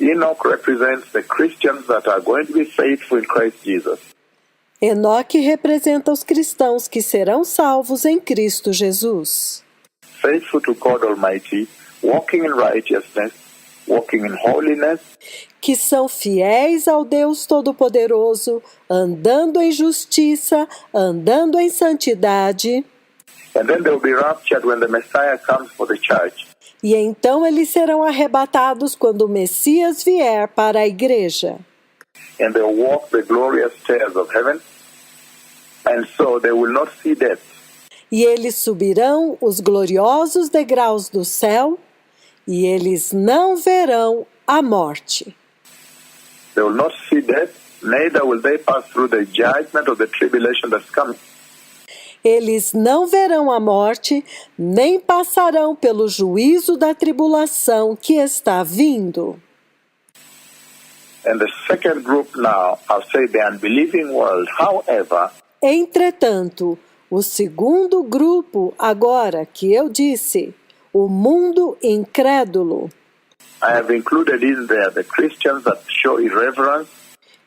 Enoch represents the Christians that are going to be faithful in Christ Jesus. Enoque representa os cristãos que serão salvos em Cristo Jesus. Faithful to God Almighty, walking in righteousness, walking in holiness, Que são fiéis ao Deus Todo-Poderoso, andando em justiça, andando em santidade. and then they will be raptured when the Messiah comes for the church. E então eles serão arrebatados quando o Messias vier para a igreja. And they will walk the glorious stairs of heaven, and so they will not see death. E eles subirão os gloriosos degraus do céu, e eles não verão a morte. They will not see death, neither will they pass through the judgment of the tribulation that's coming. Eles não verão a morte, nem passarão pelo juízo da tribulação que está vindo. And the second group now, I'll say the unbelieving world. However, Entretanto, o segundo grupo, agora que eu disse, o mundo incrédulo, I have included in there the Christians that show irreverence,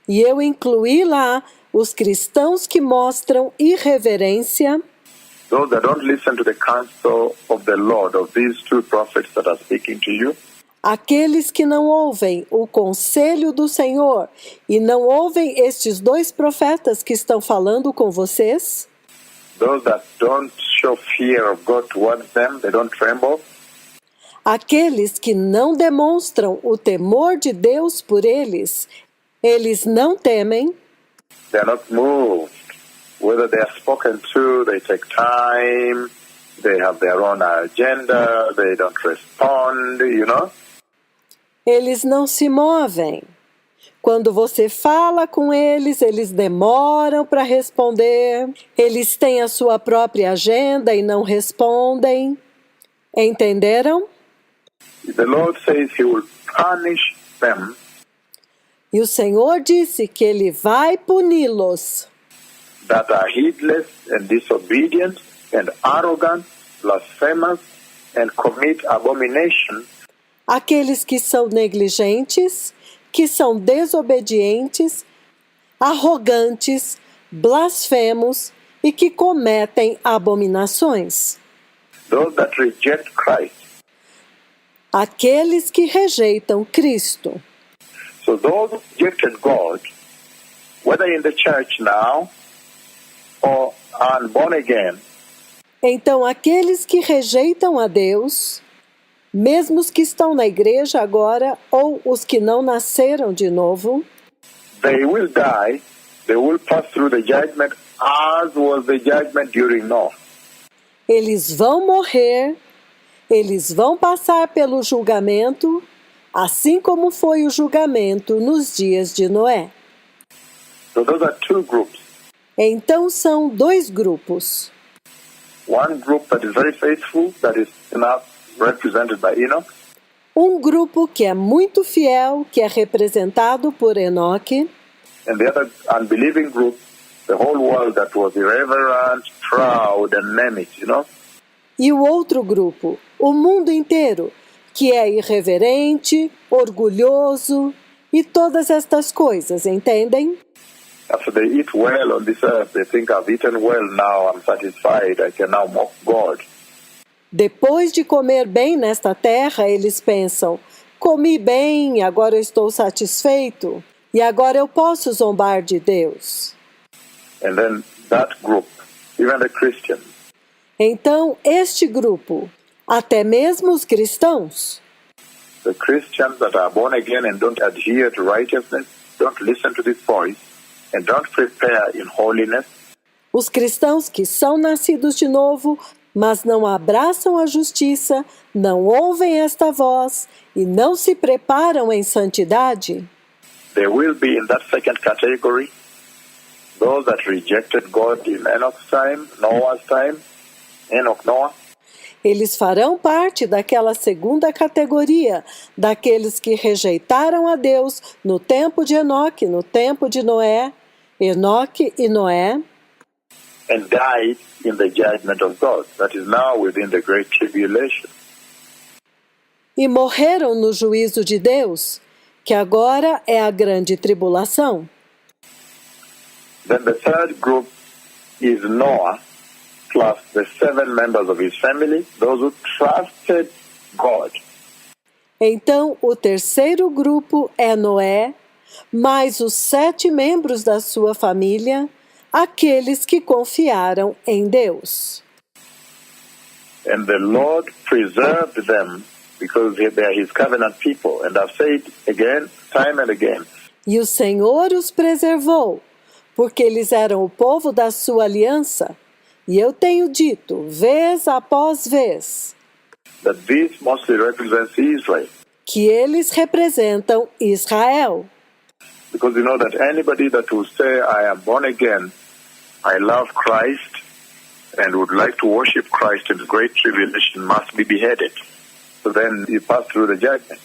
e eu incluí lá os cristãos que mostram irreverência, those that don't listen to the counsel of the Lord, of these two prophets that are speaking to you, aqueles que não ouvem o conselho do Senhor e não ouvem estes dois profetas que estão falando com vocês, those that don't show fear of God towards them, they don't tremble, aqueles que não demonstram o temor de Deus por eles, eles não temem, they are not moved. Whether they are spoken to, they take time, they have their own agenda, they don't respond, you know. eles não se movem. Quando você fala com eles, eles demoram para responder, eles têm a sua própria agenda e não respondem. Entenderam? The Lord says He will punish them E o Senhor disse que Ele vai puni-los, that are heedless and disobedient and arrogant, blasphemous, and commit abomination, aqueles que são negligentes, que são desobedientes, arrogantes, blasfemos e que cometem abominações. those that reject Christ. Aqueles que rejeitam Cristo. So those who rejected God, whether in the church now or are born again, Então, aqueles que rejeitam a Deus, mesmo os que estão na igreja agora ou os que não nasceram de novo, they will die, they will pass through the judgment as was the judgment during Noah. eles vão morrer, eles vão passar pelo julgamento, assim como foi o julgamento nos dias de Noé. So those are two groups. Então, são dois grupos. One group that is very faithful, that is now represented by Enoch, Um grupo que é muito fiel, que é representado por Enoque, and the other unbelieving group, the whole world that was irreverent, proud, and name it, you know. e o outro grupo, o mundo inteiro, que é irreverente, orgulhoso e todas estas coisas, entendem? After they eat well on this earth, they think I've eaten well now, I'm satisfied, I can now mock God. Depois de comer bem nesta terra, eles pensam, comi bem, agora eu estou satisfeito, e agora eu posso zombar de Deus. And then that group, even the Christians, Então, este grupo, até mesmo os cristãos, the Christians that are born again and don't adhere to righteousness, don't listen to this voice, and don't prepare in holiness, os cristãos que são nascidos de novo, mas não abraçam a justiça, não ouvem esta voz e não se preparam em santidade, they will be in that second category. Those that rejected God in Enoch's time, Noah's time, Enoch, Noah, eles farão parte daquela segunda categoria, daqueles que rejeitaram a Deus no tempo de Enoque, no tempo de Noé, Enoque e Noé, and died in the judgment of God, that is now within the great tribulation. e morreram no juízo de Deus, que agora é a grande tribulação. Then the third group is Noah, plus the 7 members of his family, those who trusted God. Então, o terceiro grupo é Noé, mais os 7 membros da sua família, aqueles que confiaram em Deus. And the Lord preserved them because they are his covenant people. And I've said again, time and again, E o Senhor os preservou, porque eles eram o povo da sua aliança. E eu tenho dito, vez após vez, that this mostly represents Israel. que eles representam Israel. Because you know that anybody that will say, I am born again, I love Christ, and would like to worship Christ in the great tribulation must be beheaded. So then you pass through the judgment.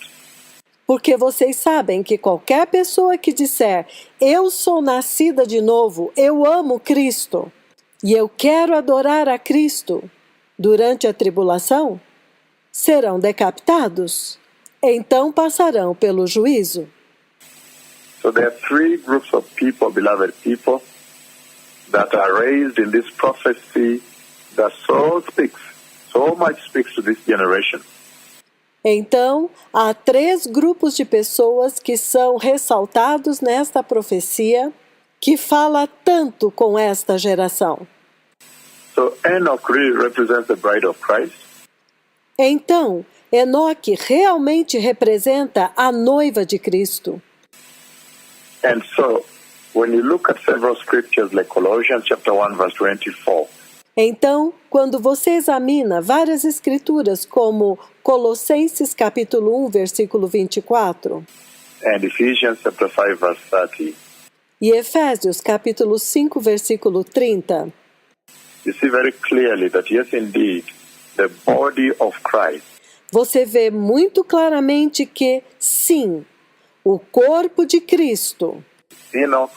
Porque vocês sabem que qualquer pessoa que disser, eu sou nascida de novo, eu amo Cristo, e eu quero adorar a Cristo, durante a tribulação, serão decapitados. Então passarão pelo juízo. So there are 3 groups of people, beloved people, that are raised in this prophecy that so much speaks to this generation. Então, há 3 grupos de pessoas que são ressaltados nesta profecia, que fala tanto com esta geração. So Enoch really represents the bride of Christ. Então, Enoque realmente representa a noiva de Cristo. And so, when you look at several scriptures like Colossians chapter 1 verse 24, Então, quando você examina várias escrituras como Colossenses capítulo 1, versículo 24, and Ephesians chapter 5 verse 30, e Efésios capítulo 5, versículo 30, you see very clearly that yes, indeed, the body of Christ você vê muito claramente que, sim, o corpo de Cristo, Enoch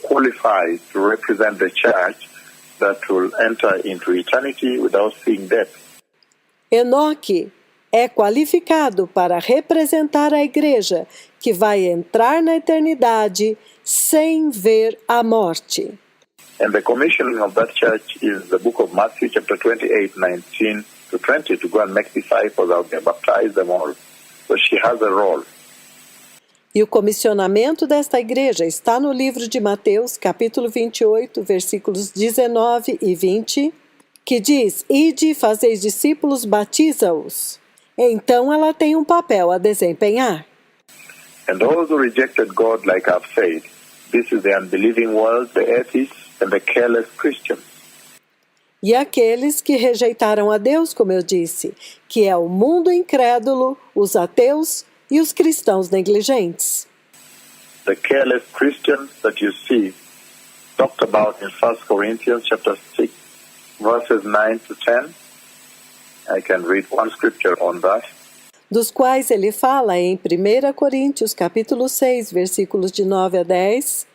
qualifies to represent the church that will enter into eternity without seeing death. Enoque é qualificado para representar a igreja que vai entrar na eternidade sem ver a morte. And the commissioning of that church is the book of Matthew chapter 28, 19 to 20, to go and make disciples out there, baptize them all. So she has a role. E o comissionamento desta igreja está no livro de Mateus, capítulo 28, versículos 19 e 20, que diz, ide, fazeis discípulos, batiza-os. Então ela tem um papel a desempenhar. And those who rejected God, like I've said, this is the unbelieving world, the atheists, and the careless Christians. E aqueles que rejeitaram a Deus, como eu disse, que é o mundo incrédulo, os ateus e os cristãos negligentes. The careless Christians that you see talked about in 1 Corinthians chapter 6, verses 9 to 10. I can read one scripture on that. Dos quais ele fala em 1 Coríntios, capítulo 6, versículos de 9 a 10.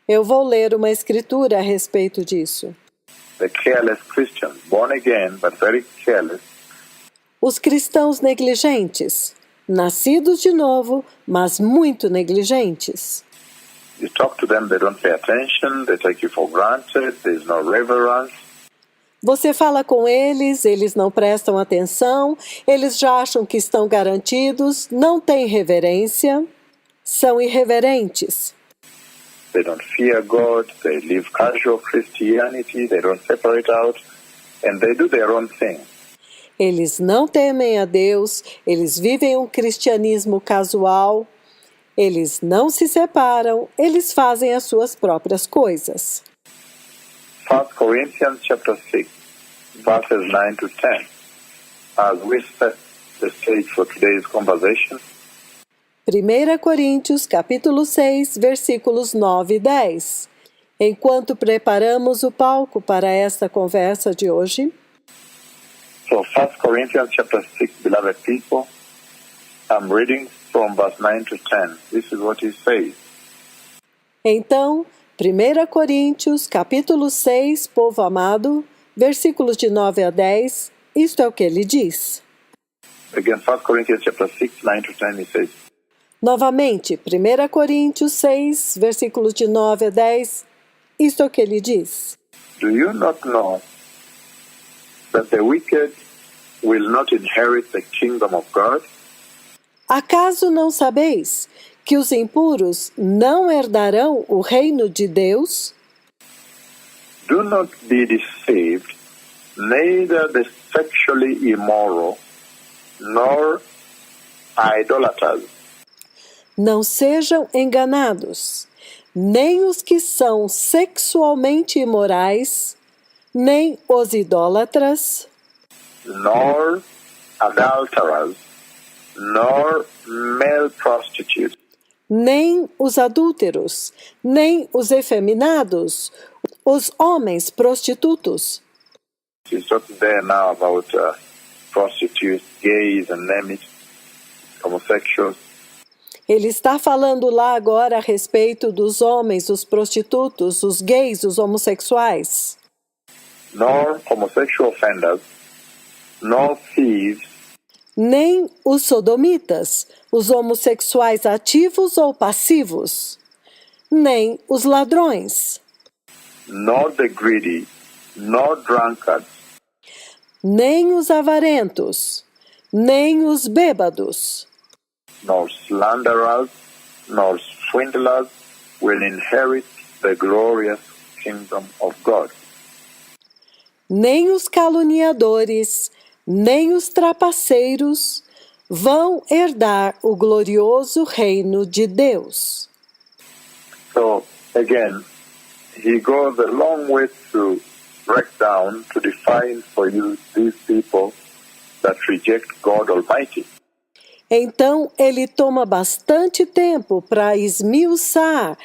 Eu vou ler uma escritura a respeito disso. The careless Christians, born again, but very careless, Os cristãos negligentes, nascidos de novo, mas muito negligentes. you talk to them, they don't pay attention, they take you for granted, there's no reverence. Você fala com eles, eles não prestam atenção, eles já acham que estão garantidos, não têm reverência, são irreverentes. They don't fear God, they live casual Christianity, they don't separate out, and they do their own thing. Eles não temem a Deus, eles vivem um cristianismo casual, eles não se separam, eles fazem as suas próprias coisas. 1 Corinthians chapter 6, verses 9 to 10. As we set the stage for today's conversation, 1 Coríntios, capítulo 6, versículos 9 e 10. Enquanto preparamos o palco para esta conversa de hoje, so 1 Corinthians chapter 6, beloved people, I'm reading from verse 9 to 10. This is what he says. então, 1 Coríntios, capítulo 6, povo amado, versículos de 9 a 10, isto é o que ele diz. Again, 1 Corinthians chapter 6, 9 to 10, he says, Novamente, 1 Coríntios 6, versículos de 9 a 10, isto é o que ele diz. Do you not know that the wicked will not inherit the kingdom of God? Acaso não sabeis que os impuros não herdarão o reino de Deus? Do not be deceived, neither the sexually immoral, nor idolaters, Não sejam enganados, nem os que são sexualmente imorais, nem os idólatras, nor adulterers, nor male prostitutes, nem os adúlteros, nem os efeminados, os homens prostitutos. He's talking there now about prostitutes, gays, and name it, homosexuals. Ele está falando lá agora a respeito dos homens, os prostitutos, os gays, os homossexuais. Nor homosexual offenders, nor thieves, Nem os sodomitas, os homossexuais ativos ou passivos. Nem os ladrões. nor the greedy, nor drunkards, Nem os avarentos. Nem os bêbados. nor slanderers, nor swindlers will inherit the glorious kingdom of God. Nem os caluniadores, nem os trapaceiros vão herdar o glorioso reino de Deus. So, again, he goes a long way to break down, to define for you these people that reject God Almighty. Então, ele toma bastante tempo para esmiuçar,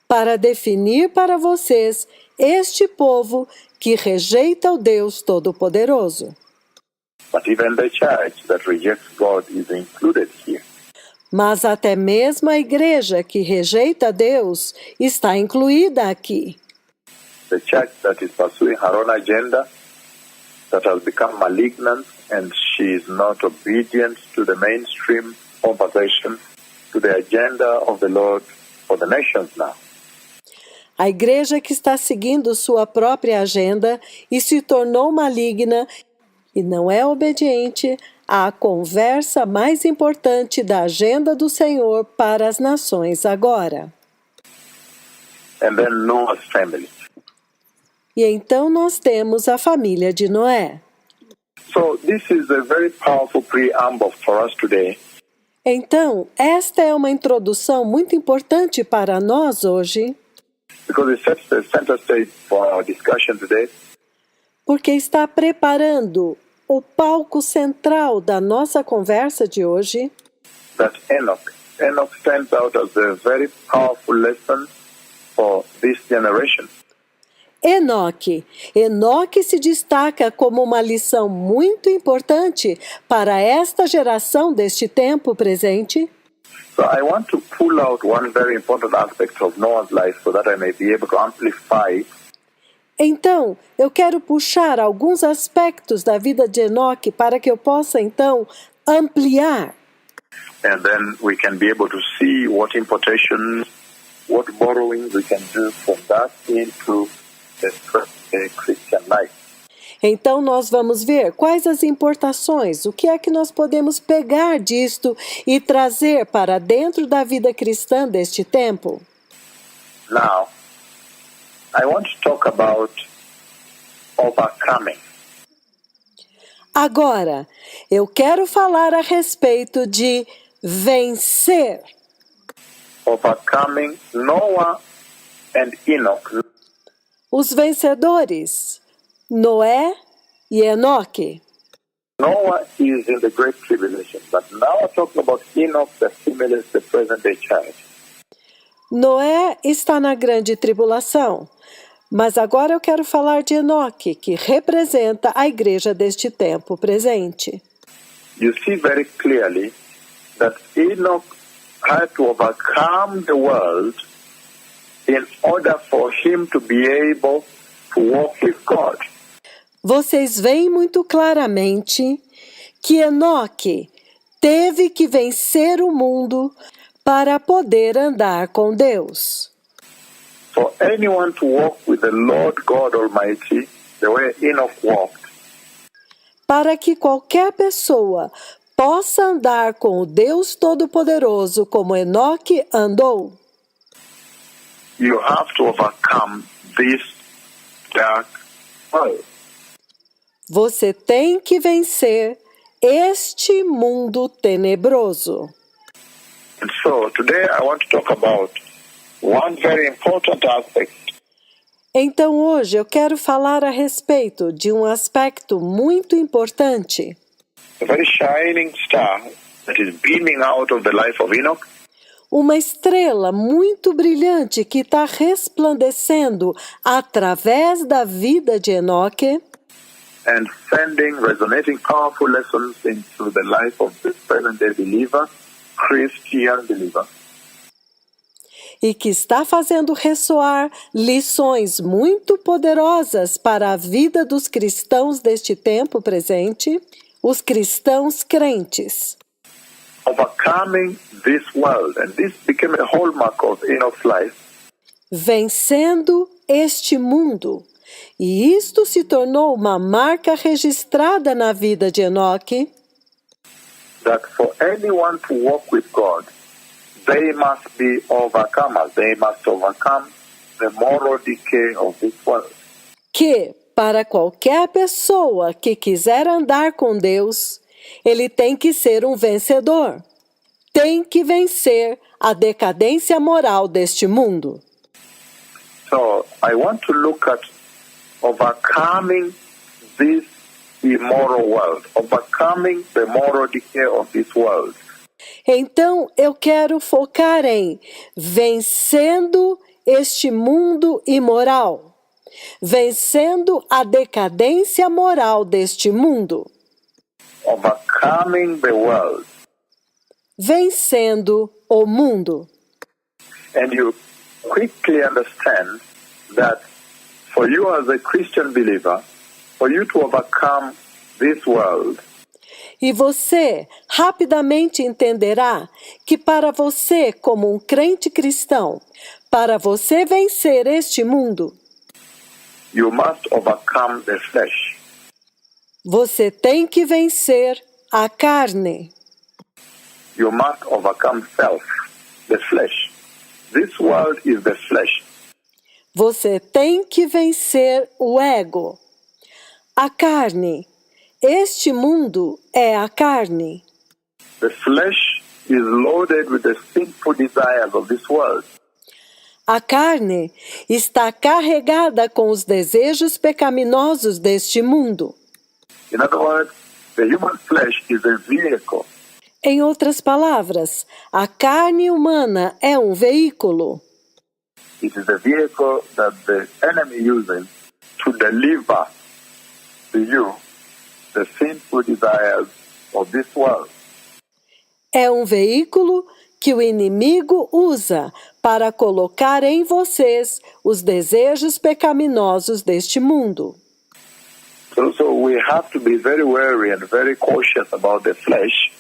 para definir para vocês este povo que rejeita o Deus Todo-Poderoso. But even the church that rejects God is included here. Mas até mesmo a igreja que rejeita Deus está incluída aqui. The church that is pursuing her own agenda, that has become malignant, and she is not obedient to the mainstream conversation, to the agenda of the Lord for the nations now. A igreja que está seguindo sua própria agenda e se tornou maligna e não é obediente à conversa mais importante da agenda do Senhor para as nações agora. And then Noah's family. E então nós temos a família de Noé. So this is a very powerful preamble for us today. Então, esta é uma introdução muito importante para nós hoje, Because it sets the center stage for our discussion today. porque está preparando o palco central da nossa conversa de hoje, That Enoch stands out as a very powerful lesson for this generation. Enoque se destaca como uma lição muito importante para esta geração deste tempo presente. So I want to pull out one very important aspect of Noah's life so that I may be able to amplify Então, eu quero puxar alguns aspectos da vida de Enoque para que eu possa, então, ampliar. and then we can be able to see what importations, what borrowings we can do from that into the Christian life. Então, nós vamos ver quais as importações, o que é que nós podemos pegar disto e trazer para dentro da vida cristã deste tempo. Now, I want to talk about overcoming. Agora, eu quero falar a respeito de vencer. Overcoming Noah and Enoch. Os vencedores, Noé e Enoque. Noah is in the great tribulation, but now I'm talking about Enoch that simulates the present day church. Noé está na grande tribulação, mas agora eu quero falar de Enoque, que representa a igreja deste tempo presente. You see very clearly that Enoch had to overcome the world in order for him to be able to walk with God. Vocês veem muito claramente que Enoque teve que vencer o mundo para poder andar com Deus. For anyone to walk with the Lord God Almighty the way Enoch walked, Para que qualquer pessoa possa andar com o Deus Todo-Poderoso como Enoque andou, you have to overcome this dark world. você tem que vencer este mundo tenebroso. And so today I want to talk about one very important aspect Então hoje eu quero falar a respeito de um aspecto muito importante, a very shining star that is beaming out of the life of Enoch, uma estrela muito brilhante que está resplandecendo através da vida de Enoque and sending resonating powerful lessons into the life of the present-day believer, Christian believer. e que está fazendo ressoar lições muito poderosas para a vida dos cristãos deste tempo presente, os cristãos crentes. Overcoming this world, and this became a hallmark of Enoch's life, Vencendo este mundo. E isto se tornou uma marca registrada na vida de Enoque, that for anyone to walk with God, they must be overcomers. They must overcome the moral decay of this world. que, para qualquer pessoa que quiser andar com Deus, ele tem que ser um vencedor. Tem que vencer a decadência moral deste mundo. So I want to look at overcoming this immoral world, overcoming the moral decay of this world. Então, eu quero focar em vencendo este mundo imoral, vencendo a decadência moral deste mundo, Overcoming the world. vencendo o mundo. And you quickly understand that for you as a Christian believer, for you to overcome this world, E você rapidamente entenderá que para você, como um crente cristão, para você vencer este mundo, you must overcome the flesh. você tem que vencer a carne. You must overcome self, the flesh. This world is the flesh. Você tem que vencer o ego, a carne. Este mundo é a carne. The flesh is loaded with the sinful desires of this world. A carne está carregada com os desejos pecaminosos deste mundo. In other words, the human flesh is a vehicle. Em outras palavras, a carne humana é um veículo. It is a vehicle that the enemy uses to deliver to you the sinful desires of this world. É um veículo que o inimigo usa para colocar em vocês os desejos pecaminosos deste mundo. So we have to be very wary and very cautious about the flesh.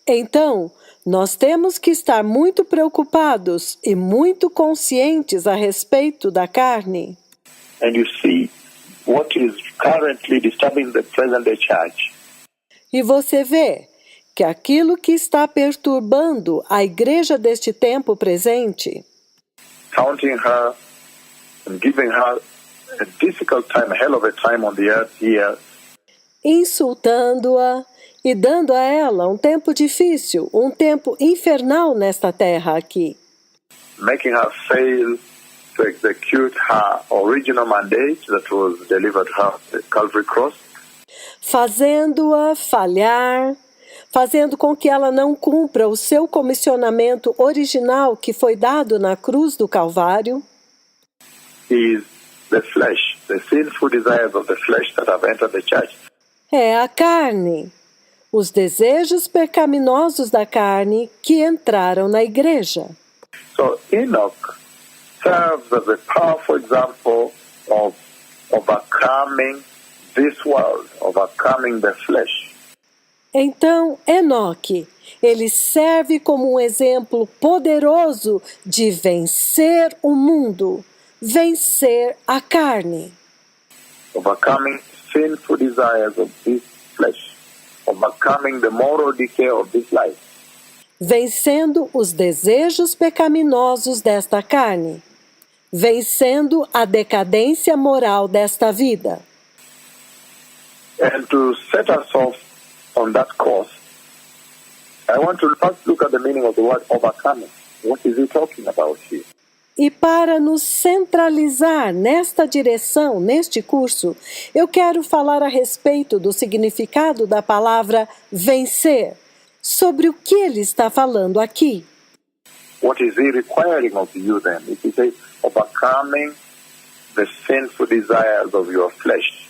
Então, nós temos que estar muito preocupados e muito conscientes a respeito da carne. And you see what is currently disturbing the present-day church. E você vê que aquilo que está perturbando a igreja deste tempo presente, Counting her and giving her a difficult time, a hell of a time on the earth here, insultando-a e dando a ela um tempo difícil, um tempo infernal nesta terra aqui, making her fail to execute her original mandate that was delivered her at the Calvary Cross, fazendo-a falhar, fazendo com que ela não cumpra o seu comissionamento original que foi dado na cruz do Calvário, is the flesh, the sinful desires of the flesh that have entered the church. é a carne, os desejos pecaminosos da carne que entraram na igreja. So Enoch serves as a powerful example of overcoming this world, overcoming the flesh. Então, Enoque, ele serve como um exemplo poderoso de vencer o mundo, vencer a carne, overcoming sinful desires of this flesh, overcoming the moral decay of this life, vencendo os desejos pecaminosos desta carne, vencendo a decadência moral desta vida. and to set us off on that course. I want to first look at the meaning of the word overcoming. What is he talking about here? E para nos centralizar nesta direção, neste curso, eu quero falar a respeito do significado da palavra vencer, sobre o que ele está falando aqui. What is he requiring of you then? If he says overcoming the sinful desires of your flesh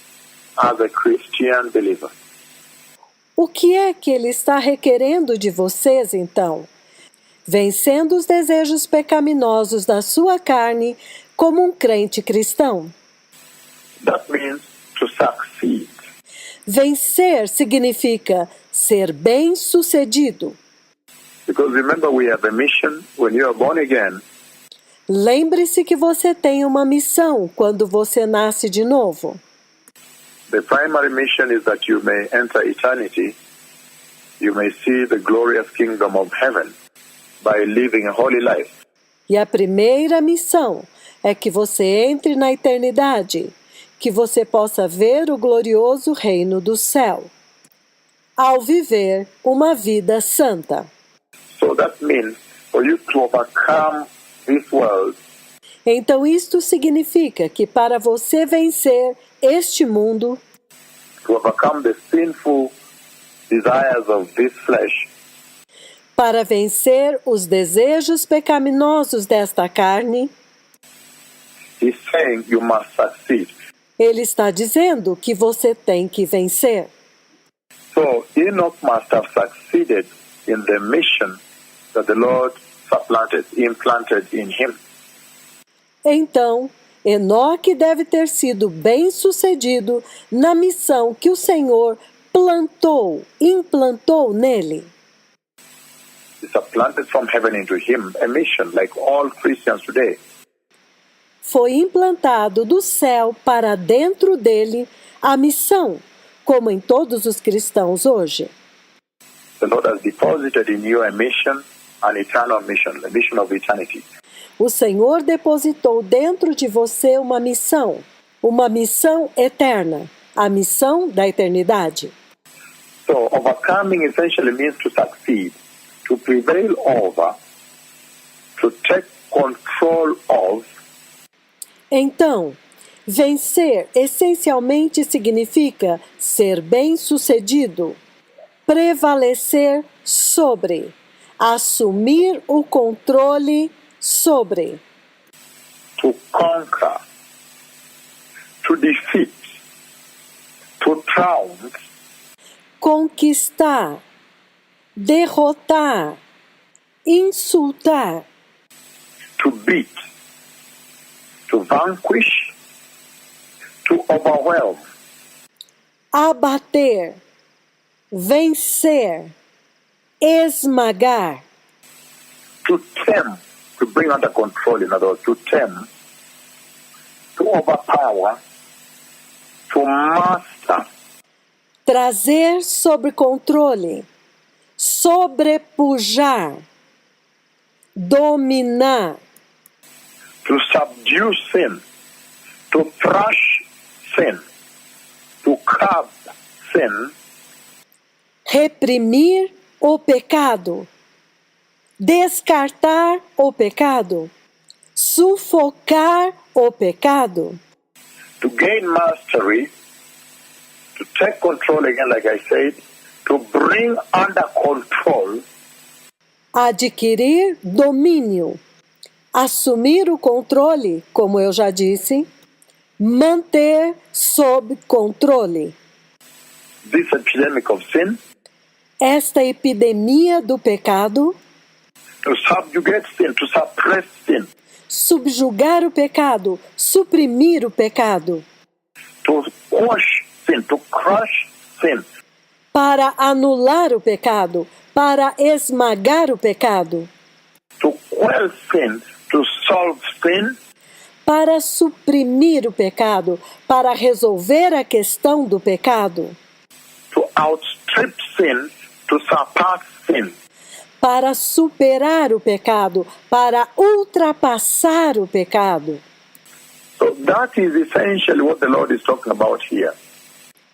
as a Christian believer. O que é que ele está requerendo de vocês, então? Vencendo os desejos pecaminosos da sua carne como um crente cristão. That means to succeed. Vencer significa ser bem-sucedido. Because remember, we have a mission when you are born again. Lembre-se que você tem uma missão quando você nasce de novo. The primary mission is that you may enter eternity. You may see the glorious kingdom of heaven by living a holy life. E a primeira missão é que você entre na eternidade, que você possa ver o glorioso reino do céu, ao viver uma vida santa. So that means for you to overcome this world, Então isto significa que para você vencer este mundo, to overcome the sinful desires of this flesh, para vencer os desejos pecaminosos desta carne, he's saying you must succeed. ele está dizendo que você tem que vencer. So Enoch must have succeeded in the mission that the Lord implanted in him. Então, Enoque deve ter sido bem-sucedido na missão que o Senhor implantou nele. It's planted from heaven into him, a mission like all Christians today. Foi implantado do céu para dentro dele a missão, como em todos os cristãos hoje. The Lord has deposited in you a mission, an eternal mission, the mission of eternity. O Senhor depositou dentro de você uma missão eterna, a missão da eternidade. So overcoming essentially means to succeed, to prevail over, to take control of, Então, vencer essencialmente significa ser bem-sucedido, prevalecer sobre, assumir o controle sobre, to conquer, to defeat, to triumph, conquistar, derrotar, insultar, to beat, to vanquish, to overwhelm, abater, vencer, esmagar, to tame, to bring under control, in other words, to tame, to overpower, to master, trazer sob controle, sobrepujar, dominar, to subdue sin, to crush sin, to curb sin, reprimir o pecado, descartar o pecado, sufocar o pecado, to gain mastery, to take control again, like I said, to bring under control, adquirir domínio, assumir o controle, como eu já disse, manter sob controle. this epidemic of sin, Esta epidemia do pecado, to subjugate sin, to suppress sin, subjugar o pecado, suprimir o pecado, to quash sin, to crush sin, para anular o pecado, para esmagar o pecado, to quell sin, to solve sin, para suprimir o pecado, para resolver a questão do pecado, to outstrip sin, to surpass sin. para superar o pecado, para ultrapassar o pecado. So that is essentially what the Lord is talking about here.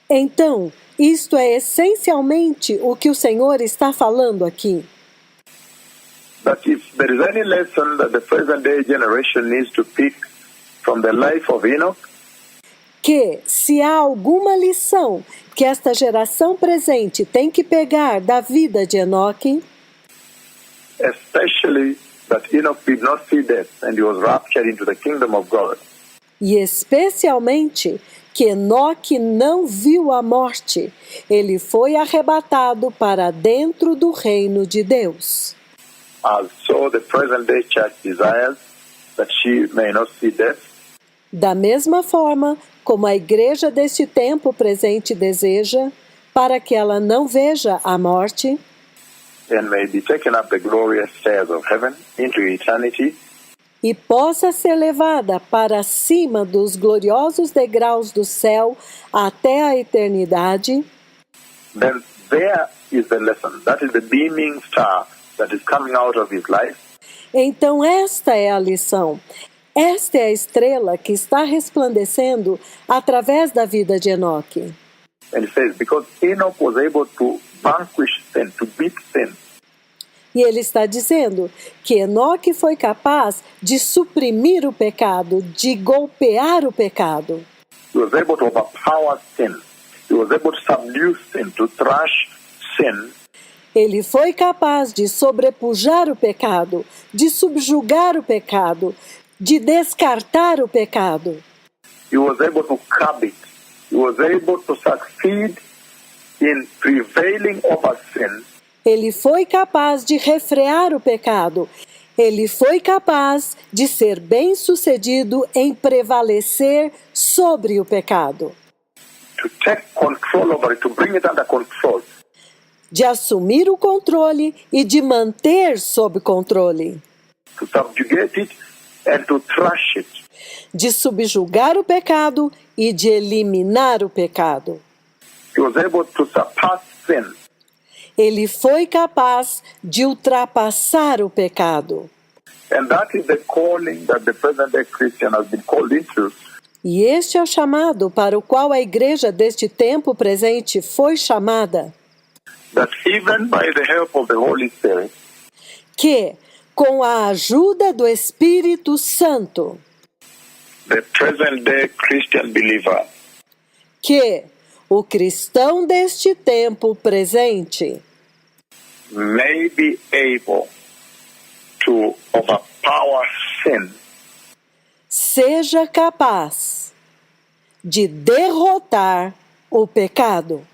Então, isto é essencialmente o que o Senhor está falando aqui. That if there is any lesson that the present day generation needs to pick from the life of Enoch, Que, se há alguma lição que esta geração presente tem que pegar da vida de Enoque, especially that Enoch did not see death and he was raptured into the kingdom of God, e especialmente que Enoque não viu a morte, ele foi arrebatado para dentro do reino de Deus. as so the present day church desires that she may not see death, Da mesma forma como a igreja deste tempo presente deseja, para que ela não veja a morte, and may be taken up the glorious stairs of heaven into eternity, e possa ser levada para cima dos gloriosos degraus do céu até a eternidade, then there is the lesson. That is the beaming star that is coming out of his life, então esta é a lição. Esta é a estrela que está resplandecendo através da vida de Enoque. and it says, because Enoch was able to vanquish sin, to beat sin, E ele está dizendo que Enoque foi capaz de suprimir o pecado, de golpear o pecado. he was able to overpower sin, he was able to subdue sin, to thrash sin, Ele foi capaz de sobrepujar o pecado, de subjugar o pecado, de descartar o pecado. he was able to curb it, he was able to succeed in prevailing over sin, Ele foi capaz de refrear o pecado. Ele foi capaz de ser bem-sucedido em prevalecer sobre o pecado, to take control over it, to bring it under control, de assumir o controle e de manter sob controle, to subjugate it and to thrash it. de subjugar o pecado e de eliminar o pecado. He was able to surpass sin. Ele foi capaz de ultrapassar o pecado. And that is the calling that the present-day Christian has been called into. E este é o chamado para o qual a igreja deste tempo presente foi chamada, That even by the help of the Holy Spirit, que, com a ajuda do Espírito Santo, the present-day Christian believer que o cristão deste tempo presente may be able to overpower sin seja capaz de derrotar o pecado.